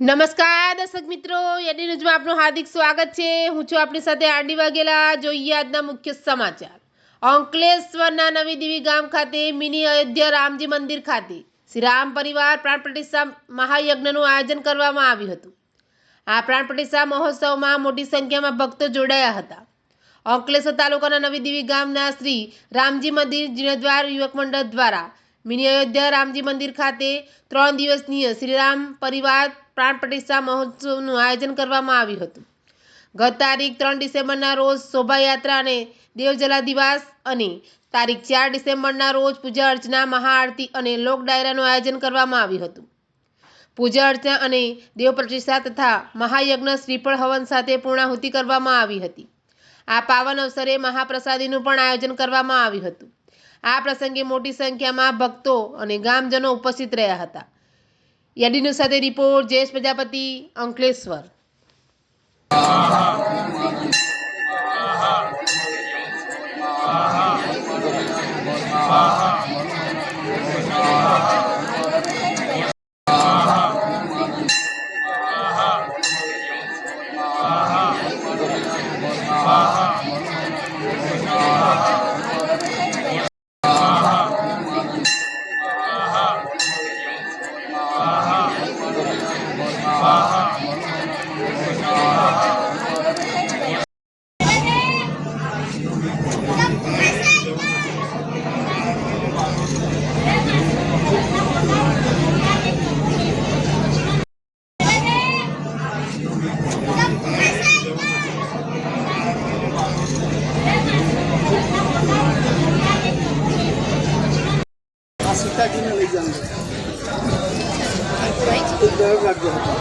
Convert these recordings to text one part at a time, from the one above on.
નમસ્કાર દર્શક મિત્રો, યડી ન્યૂઝમાં આપનું હાર્દિક સ્વાગત છે। હું છું આપની સાથે આરડી વાઘેલા। જોઈએ આજના મુખ્ય સમાચાર। અંકલેશ્વરના નવી દેવી ગામ ખાતે મિની અયોધ્યા રામજી મંદિર ખાતે શ્રી રામ પરિવાર પ્રાણ પ્રતિષ્ઠા મહાયજ્ઞનું આયોજન કરવામાં આવ્યું હતું। આ પ્રાણ પ્રતિષ્ઠા મહોત્સવમાં મોટી સંખ્યામાં ભક્તો જોડાયા હતા। અંકલેશ્વર તાલુકાના નવી દેવી ગામના શ્રી રામજી મંદિર જીર્ણોદ્ધાર યુવક મંડળ દ્વારા મિની અયોધ્યા રામજી મંદિર ખાતે 3 દિવસીય શ્રીરામ પરિવાર પ્રાણ પ્રતિષ્ઠા મહોત્સવનું આયોજન કરવામાં આવ્યું હતું। ગત તારીખ 3 ડિસેમ્બરના રોજ શોભાયાત્રા અને દેવજલાધિવાસ અને તારીખ 4 ડિસેમ્બરના રોજ પૂજા અર્ચના, મહાઆરતી અને લોક ડાયરાનું આયોજન કરવામાં આવ્યું હતું। પૂજા અર્ચના અને દેવ પ્રતિષ્ઠા તથા મહાયજ્ઞ શ્રીફળ હવન સાથે પૂર્ણાહુતિ કરવામાં આવી હતી। આ પાવન અવસરે મહાપ્રસાદીનું પણ આયોજન કરવામાં આવ્યું હતું। આ પ્રસંગે મોટી સંખ્યામાં ભક્તો અને ગામજનો ઉપસ્થિત રહ્યા હતા। યડી ન્યૂઝ સાથે રિપોર્ટ જયેશ પ્રજાપતિ, અંકલેશ્વર। सीताजीने लई जाएंगे एक डर लग गया था।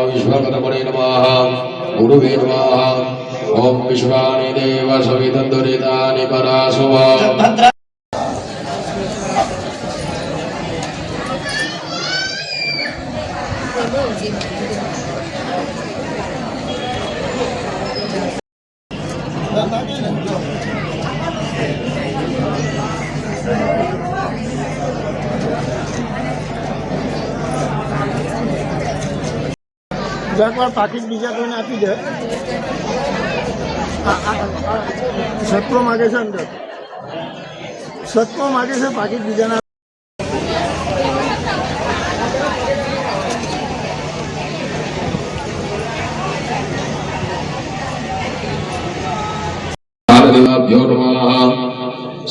विश्वकर्मणे नमः गुरुवे नमः ओम विश्वानि देव सवितन्दुरितानि पराशुव એકવાર પાકીટ બીજા કોઈને આપી દે। સત્વો માગે છે, અંદર સત્વો માગે છે, પાકીટ બીજાના देवाभ्यो नमः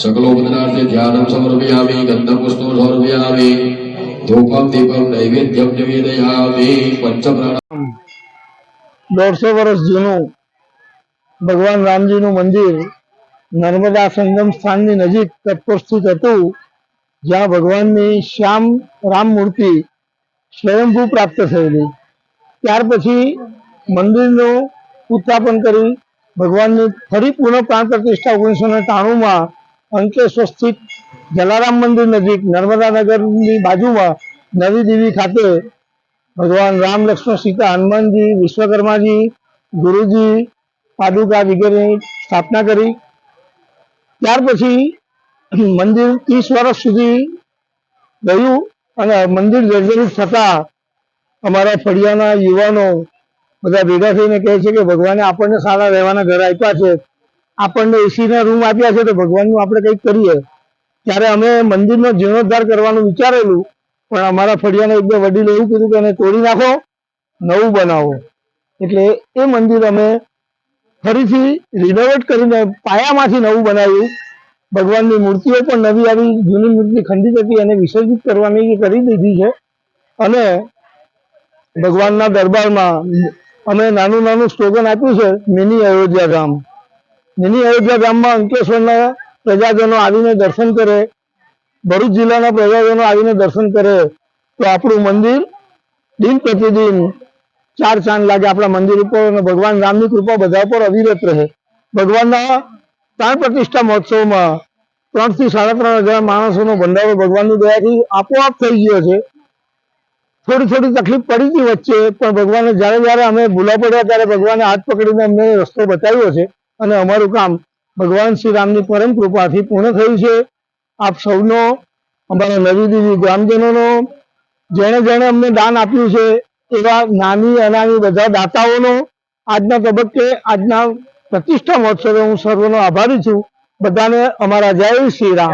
सकलोपदार्थे ध्यानं समर्पयामि गन्धपुष्पं समर्पयामि धूपं दीपं नैवेद्यं निवेदयामि पंचप्राण 150 વર્ષ જૂનું ભગવાન રામજીનું મંદિર નર્મદા સંગમ સ્થાનની નજીક તત્વ સ્થિત હતું, જ્યાં ભગવાનની શ્યામ રામ મૂર્તિ સ્વયંભૂ પ્રાપ્ત થયેલી। ત્યાર પછી મંદિરનું ઉત્થાપન કરી ભગવાનની ફરી પુનઃ પ્રાણ પ્રતિષ્ઠા 1993માં અંકલેશ્વર સ્થિત જલારામ મંદિર નજીક નર્મદા નગરની બાજુમાં નવી દેવી ખાતે ભગવાન રામ, લક્ષ્મણ, સીતા, હનુમાનજી, વિશ્વકર્માજી, ગુરુજી, પાદુકા વગેરેની સ્થાપના કરી। ત્યાર પછી મંદિર 30 વર્ષ સુધી ગયું અને મંદિર જર્જરિત થતાં અમારા ફળિયાના યુવાનો બધા ભેગા થઈને કહે છે કે ભગવાને આપણને સારા રહેવાના ઘર આપ્યા છે, આપણને એસીના રૂમ આપ્યા છે, તો ભગવાનનું આપણે કંઈક કરીએ। ત્યારે અમે મંદિરનો જીર્ણોદ્ધાર કરવાનું વિચારેલું, પણ અમારા ફળિયાના એક બે વડીલો એવું કીધું કે એને તોડી નાખો, નવું બનાવો। એટલે એ મંદિર અમે ફરીથી રિનોવેટ કરીને પાયામાંથી નવું બનાવ્યું. ભગવાનની મૂર્તિઓ પણ નવી આવી, જૂની મૂર્તિ ખંડિત હતી એને વિસર્જિત કરવાની કરી દીધી છે. અને ભગવાનના દરબારમાં અમે નાનું નાનું સ્લોગન આપ્યું છે, મિની અયોધ્યા ધામ. મિની અયોધ્યા ધામમાં અંકલેશ્વરના પ્રજાજનો આવીને દર્શન કરે, ભરૂચ જિલ્લાના પ્રજાજનો આવીને દર્શન કરે તો આપણું મંદિર દિન પ્રતિદિન ચાર ચાંદ લાગે આપણા મંદિર ઉપર, અને ભગવાન રામની કૃપા બધા પર અવિરત રહે. ભગવાનના પ્રાણ પ્રતિષ્ઠા મહોત્સવમાં 3 થી 3.5 હજાર માણસોનો ભંડારો ભગવાનની દયાથી આપોઆપ થઈ ગયો છે. થોડી તકલીફ પડી હતી વચ્ચે, પણ ભગવાને જ્યારે અમે ભૂલા પડ્યા ત્યારે ભગવાને હાથ પકડીને અમને રસ્તો બતાવ્યો છે, અને અમારું કામ ભગવાન શ્રી રામની પરમ કૃપાથી પૂર્ણ થયું છે. આપ સૌનો, અમારા નવી દીવી ગ્રામજનોનો, જેણે અમને દાન આપ્યું છે એવા નાની અનાની બધા દાતાઓનો આજના તબક્કે, આજના પ્રતિષ્ઠા મહોત્સવે હું સર્વનો આભારી છું. બધાને અમારા જય શ્રી રામ.